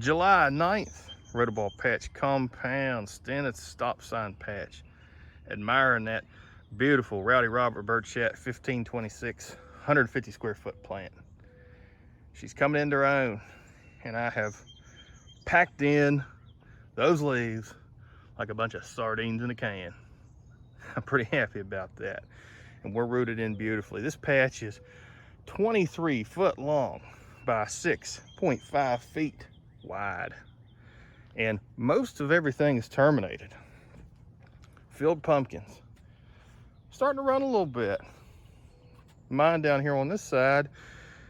July 9th, Rotoball patch compound, Stennis stop sign patch. Admiring that beautiful Rowdy Robert Birdchat 1526, 150 square foot plant. She's coming into her own, and I have packed in those leaves like a bunch of sardines in a can. I'm pretty happy about that. And we're rooted in beautifully. This patch is 23 foot long by 6.5 feet wide. And most of everything is terminated. Field pumpkins. Starting to run a little bit. Mine down here on this side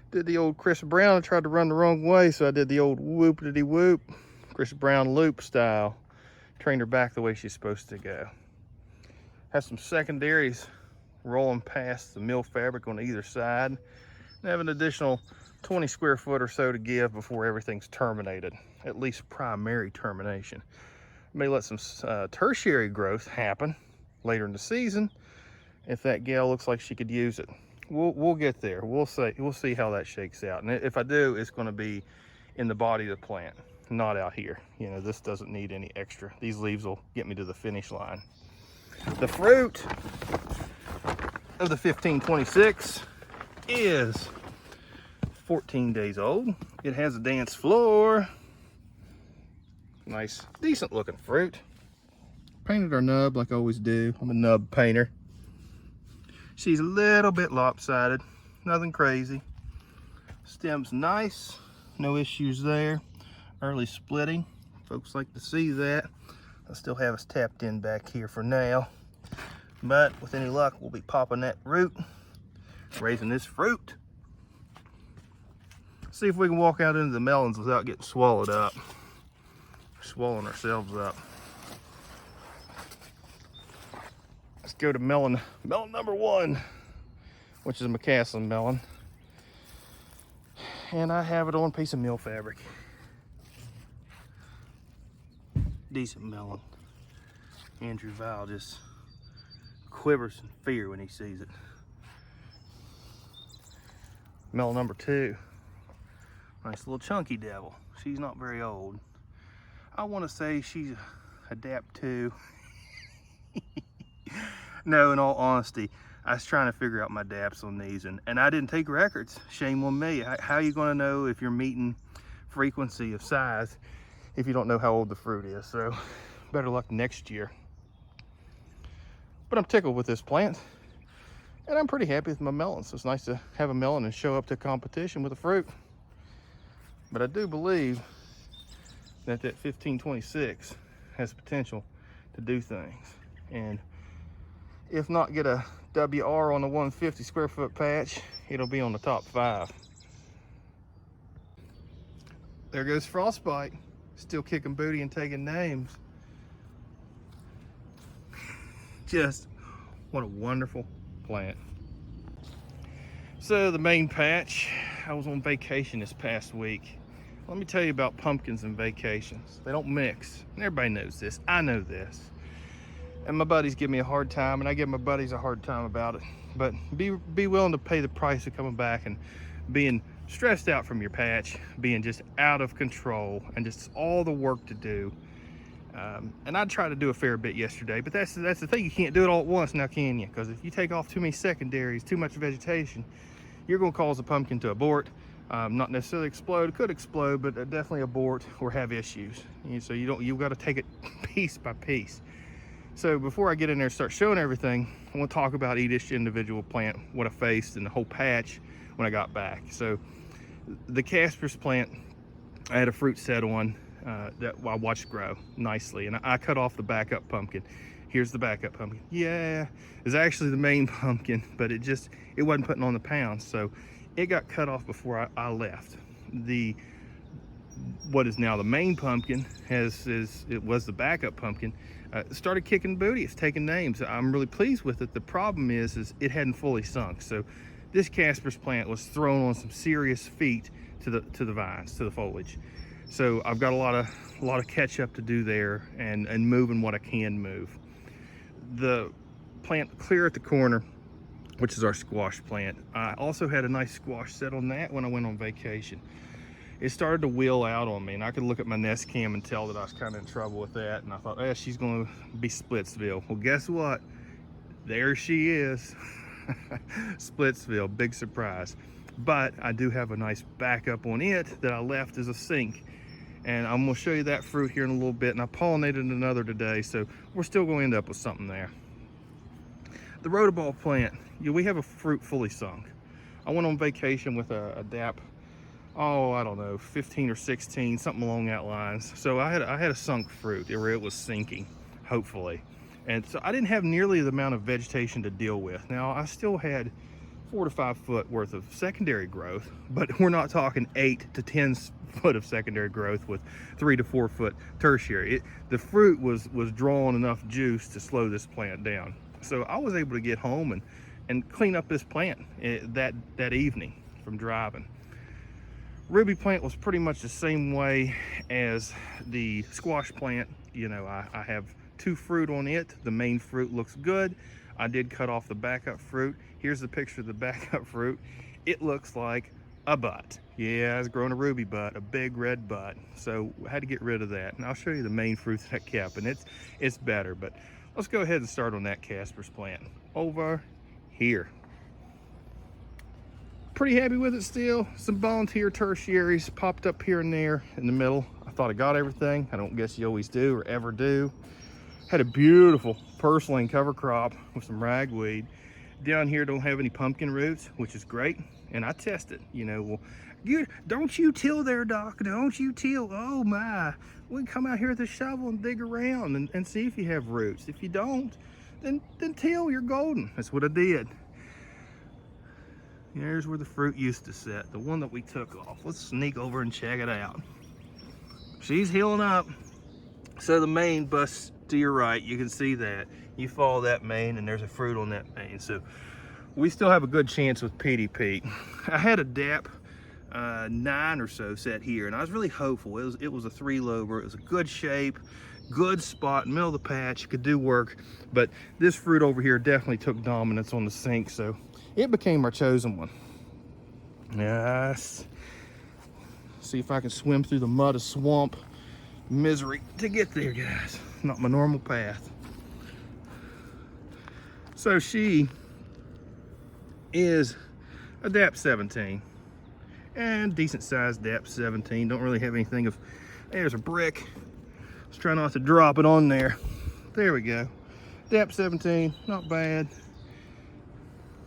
did the old Chris Brown. I tried to run the wrong way, so I did the old whoop-a-diddy-whoop, Chris Brown loop style. Trained her back the way she's supposed to go. Have some secondaries rolling past the mill fabric on either side. And have an additional 20 square foot or so to give before everything's terminated, at least primary termination. May let some tertiary growth happen later in the season if that gal looks like she could use it. We'll get there. We'll see how that shakes out. And if I do, it's going to be in the body of the plant, not out here. You know, this doesn't need any extra. These leaves will get me to the finish line. The fruit of the 1526 is 14 days old. It has a dance floor. Nice, decent looking fruit. Painted our nub like I always do. I'm a nub painter. She's a little bit lopsided, nothing crazy. Stem's nice, no issues there. Early splitting, folks like to see that. I still have us tapped in back here for now, but with any luck, we'll be popping that root, raising this fruit. See if we can walk out into the melons without getting swallowed up. Swallowing ourselves up. Let's go to melon number 1, which is a McCaslin melon. And I have it on a piece of mill fabric. Decent melon. Andrew Val just quivers in fear when he sees it. Melon number 2. Nice little chunky devil. She's not very old. I want to say she's a DAP 2. No, in all honesty, I was trying to figure out my DAPs on these, and I didn't take records. Shame on me. How are you going to know if you're meeting frequency of size if you don't know how old the fruit is? So better luck next year. But I'm tickled with this plant, and I'm pretty happy with my melons. So it's nice to have a melon and show up to competition with a fruit. But I do believe that 1526 has potential to do things. And if not get a WR on the 150 square foot patch, it'll be on the top 5. There goes Frostbite, still kicking booty and taking names. Just what a wonderful plant. So the main patch, I was on vacation this past week. Let me tell you about pumpkins and vacations. They don't mix, and everybody knows this. I know this. And my buddies give me a hard time, and I give my buddies a hard time about it. But be willing to pay the price of coming back and being stressed out from your patch, being just out of control, and just all the work to do. And I tried to do a fair bit yesterday, but that's the thing. You can't do it all at once now, can you? Because if you take off too many secondaries, too much vegetation, you're going to cause the pumpkin to abort. Not necessarily explode. It could explode, but definitely abort or have issues. So you've got to take it piece by piece. So before I get in there and start showing everything, I want to talk about each individual plant, what I faced, and the whole patch when I got back. So the Casper's plant, I had a fruit set on that I watched grow nicely, and I cut off the backup pumpkin. Here's the backup pumpkin. Yeah, it's actually the main pumpkin, but it wasn't putting on the pounds, so it got cut off before I left. What is now the main pumpkin it was the backup pumpkin. Started kicking booty. It's taking names. I'm really pleased with it. The problem is it hadn't fully sunk. So this Casper's plant was thrown on some serious feet to the vines, to the foliage. So I've got a lot of catch up to do there, and moving what I can move. The plant clear at the corner, which is our squash plant. I also had a nice squash set on that when I went on vacation. it started to wheel out on me, and I could look at my Nest Cam and tell that I was kind of in trouble with that. And I thought, eh, she's going to be Splitsville. Well, guess what? There she is. Splitsville, big surprise. But I do have a nice backup on it that I left as a sink. And I'm going to show you that fruit here in a little bit. And I pollinated another today, so we're still going to end up with something there. The Rhodoball plant, we have a fruit fully sunk. I went on vacation with a DAP, oh, I don't know, 15 or 16, something along that lines. So I had a sunk fruit where it was sinking, hopefully. And so I didn't have nearly the amount of vegetation to deal with. Now, I still had 4 to 5 foot worth of secondary growth, but we're not talking 8 to 10 foot of secondary growth with 3 to 4 foot tertiary. The fruit was drawing enough juice to slow this plant down. So I was able to get home and clean up this plant that evening from driving. Ruby plant was pretty much the same way as the squash plant. You know, I have 2 fruit on it. The main fruit looks good. I did cut off the backup fruit. Here's the picture of the backup fruit. It looks like a butt. Yeah, I was growing a ruby butt, a big red butt. So I had to get rid of that. And I'll show you the main fruit that I kept, and it's better. But let's go ahead and start on that Casper's plant over here. Pretty happy with it still. Some volunteer tertiaries popped up here and there in the middle. I thought I got everything. I don't guess you always do or ever do. Had a beautiful purslane cover crop with some ragweed. Down here don't have any pumpkin roots, which is great. And I tested, you know, well, don't you till there, Doc, don't you till. Oh my, we can come out here with a shovel and dig around and see if you have roots. If you don't, then till, you're golden. That's what I did. Here's where the fruit used to sit, the one that we took off. Let's sneak over and check it out. She's healing up. So the main busts to your right, you can see that. You follow that main and there's a fruit on that main. So we still have a good chance with Petey Pete. I had a DAP 9 or so set here, and I was really hopeful. It was a 3-lober. It was a good shape, good spot, middle of the patch, could do work. But this fruit over here definitely took dominance on the sink, so it became our chosen one. Yes. See if I can swim through the mud of swamp misery to get there, guys. Not my normal path. So she is a DAP 17 and decent sized DAP 17. Don't really have anything of, there's a brick. Let's try not to drop it on there. There we go. DAP 17, not bad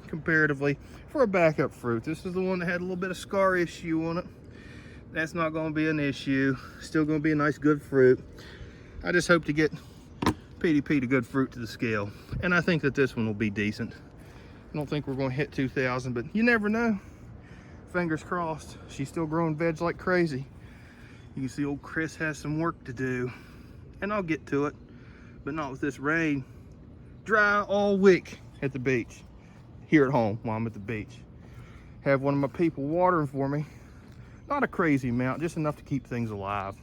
comparatively for a backup fruit. This is the one that had a little bit of scar issue on it. That's not going to be an issue. Still going to be a nice good fruit. I just hope to get Petey Pete a good fruit to the scale, and I think that this one will be decent. I don't think we're going to hit 2,000, but you never know. Fingers crossed. She's still growing veg like crazy. You can see old Chris has some work to do, and I'll get to it, but not with this rain. Dry all week at the beach, here at home while I'm at the beach. Have one of my people watering for me. Not a crazy amount, just enough to keep things alive.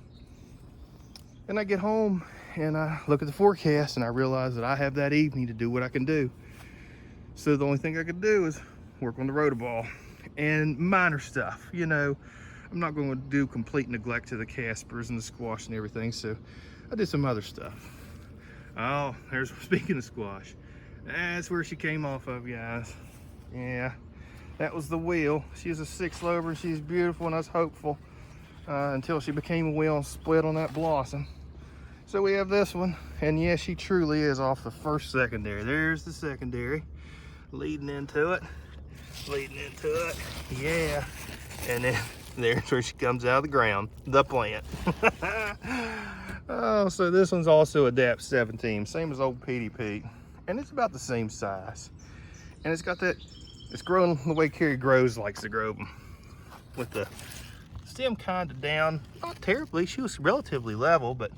And I get home and I look at the forecast and I realize that I have that evening to do what I can do. So the only thing I could do is work on the Rhodoball and minor stuff. You know, I'm not going to do complete neglect to the Caspers and the squash and everything, so I did some other stuff. Oh, there's, speaking of squash, that's where she came off of, guys. Yeah. That was the wheel. She's a 6-lober and she's beautiful, and I was hopeful until she became a wheel and split on that blossom. So we have this one, and yes, she truly is off the first secondary. There's the secondary, leading into it, yeah. And then there's where she comes out of the ground, the plant. Oh, so this one's also a DAP 17, same as old Petey Pete, and it's about the same size. And it's got that, it's growing the way Carrie Groves likes to grow them, with the stem kind of down, not terribly. She was relatively level, but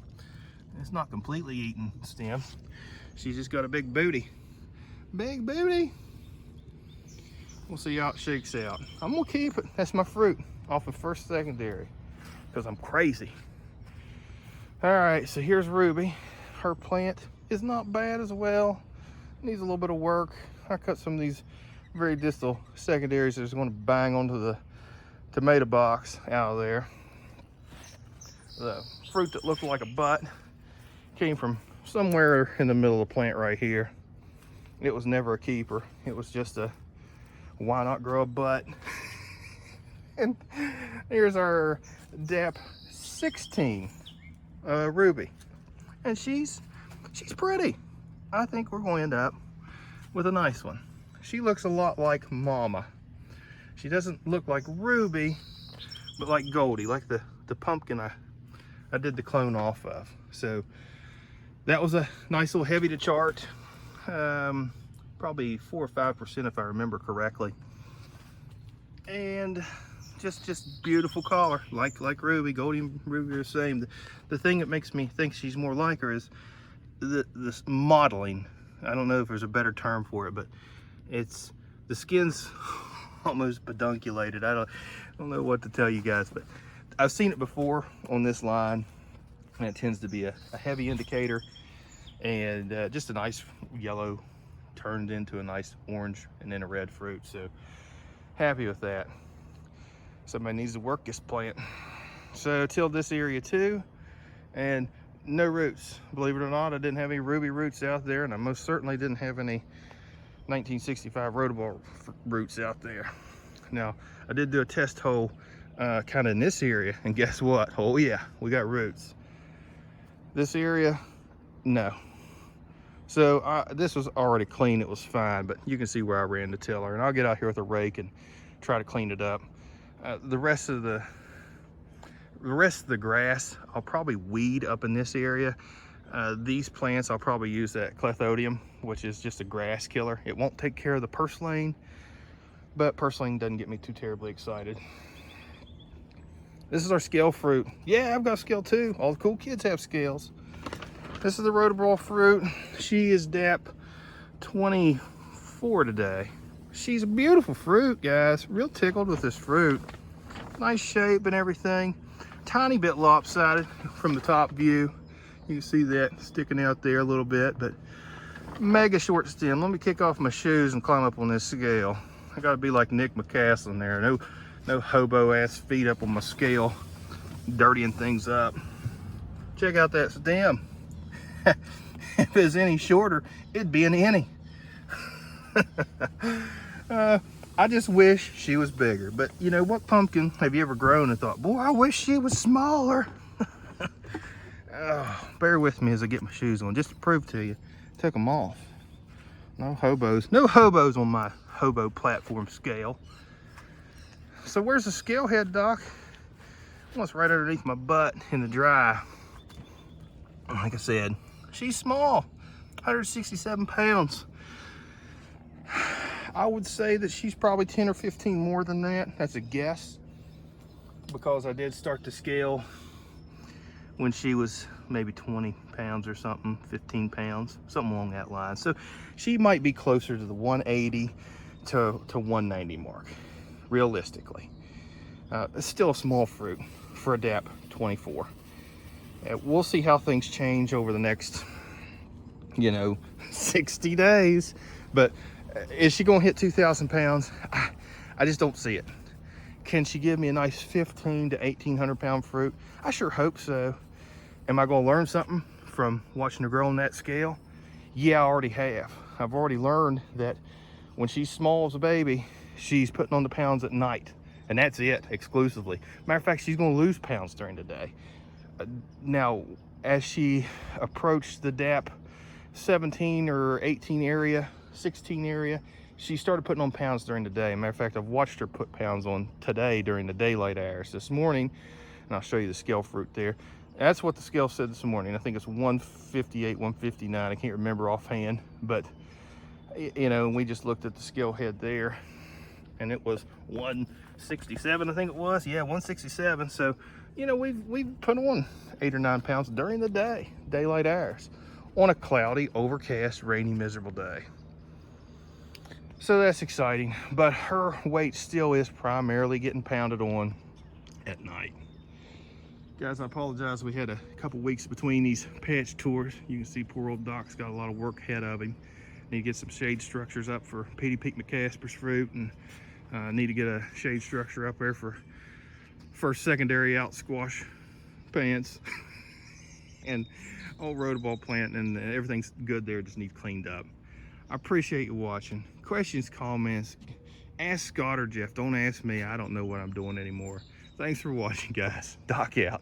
it's not completely eaten stem. She's just got a big booty. Big booty. We'll see how it shakes out. I'm gonna keep it. That's my fruit off of first secondary, because I'm crazy. All right, so here's Ruby. Her plant is not bad as well. Needs a little bit of work. I cut some of these very distal secondaries that's going to bang onto the tomato box out of there. the fruit that looked like a butt came from somewhere in the middle of the plant right here. It was never a keeper. It was just a, why not grow a butt? And here's our DAP 16 Ruby. And she's pretty. I think we're going to end up with a nice one. She looks a lot like Mama. She doesn't look like Ruby, but like Goldie, like the pumpkin I did the clone off of. So that was a nice little heavy to chart. Probably 4 or 5% if I remember correctly. And just beautiful color, like Ruby. Goldie and Ruby are the same. The thing that makes me think she's more like her is this modeling. I don't know if there's a better term for it, but it's the skin's almost pedunculated. I don't know what to tell you guys, but I've seen it before on this line, and it tends to be a heavy indicator, and just a nice yellow turned into a nice orange and then a red fruit. So happy with that. Somebody needs to work this plant. So tilled this area too, and no roots. Believe it or not, I didn't have any Ruby roots out there, and I most certainly didn't have any 1965 Rotoball roots out there. Now, I did do a test hole kind of in this area, and guess what? Oh yeah, we got roots. This area, no. So this was already clean, it was fine, but you can see where I ran the tiller, and I'll get out here with a rake and try to clean it up. The rest of the grass, I'll probably weed up in this area. These plants, I'll probably use that Clethodium, which is just a grass killer. It won't take care of the purslane, but purslane doesn't get me too terribly excited. This is our scale fruit. Yeah, I've got scale too. All the cool kids have scales. This is the Rotoball fruit. She is DAP 24 today. She's a beautiful fruit, guys. Real tickled with this fruit. Nice shape and everything. Tiny bit lopsided from the top view. You can see that sticking out there a little bit, but mega short stem. Let me kick off my shoes and climb up on this scale. I gotta be like Nick McCaslin there. No hobo ass feet up on my scale, dirtying things up. Check out that stem. If it's any shorter, it'd be an innie. I just wish she was bigger. But you know, what pumpkin have you ever grown and thought, boy, I wish she was smaller? Oh, bear with me as I get my shoes on, just to prove to you. Took them off. No hobos on my hobo platform scale. So where's the scale head, Doc? Well, it's right underneath my butt in the dry. Like I said, she's small, 167 pounds. I would say that she's probably 10 or 15 more than that. That's a guess, because I did start to scale when she was maybe 20 pounds or something, 15 pounds, something along that line. So she might be closer to the 180 to 190 mark, realistically. It's still a small fruit for a DAP 24. We'll see how things change over the next, 60 days. But is she gonna hit 2,000 pounds? I just don't see it. Can she give me a nice 1,500 to 1,800 pound fruit? I sure hope so. Am I gonna learn something from watching her grow on that scale? Yeah, I already have. I've already learned that when she's small as a baby, she's putting on the pounds at night, and that's it, exclusively. Matter of fact, she's gonna lose pounds during the day. Now, as she approached the DAP 17 or 18 area, 16 area, she started putting on pounds during the day. Matter of fact, I've watched her put pounds on today during the daylight hours. This morning, and I'll show you the scale fruit there. That's what the scale said this morning. I think it's 158, 159. I can't remember offhand, but we just looked at the scale head there, and it was 167, I think it was. Yeah, 167. So, we've put on 8 or 9 pounds during the day, daylight hours, on a cloudy, overcast, rainy, miserable day. So that's exciting, but her weight still is primarily getting pounded on at night. Guys, I apologize. We had a couple weeks between these patch tours. You can see poor old Doc's got a lot of work ahead of him. Need to get some shade structures up for Petey Peak McCasper's fruit, and need to get a shade structure up there for first secondary out squash pants and old rotoball plant, and everything's good there, just needs cleaned up. I appreciate you watching. Questions, comments, ask Scott or Jeff. Don't ask me. I don't know what I'm doing anymore. Thanks for watching, guys. Doc out.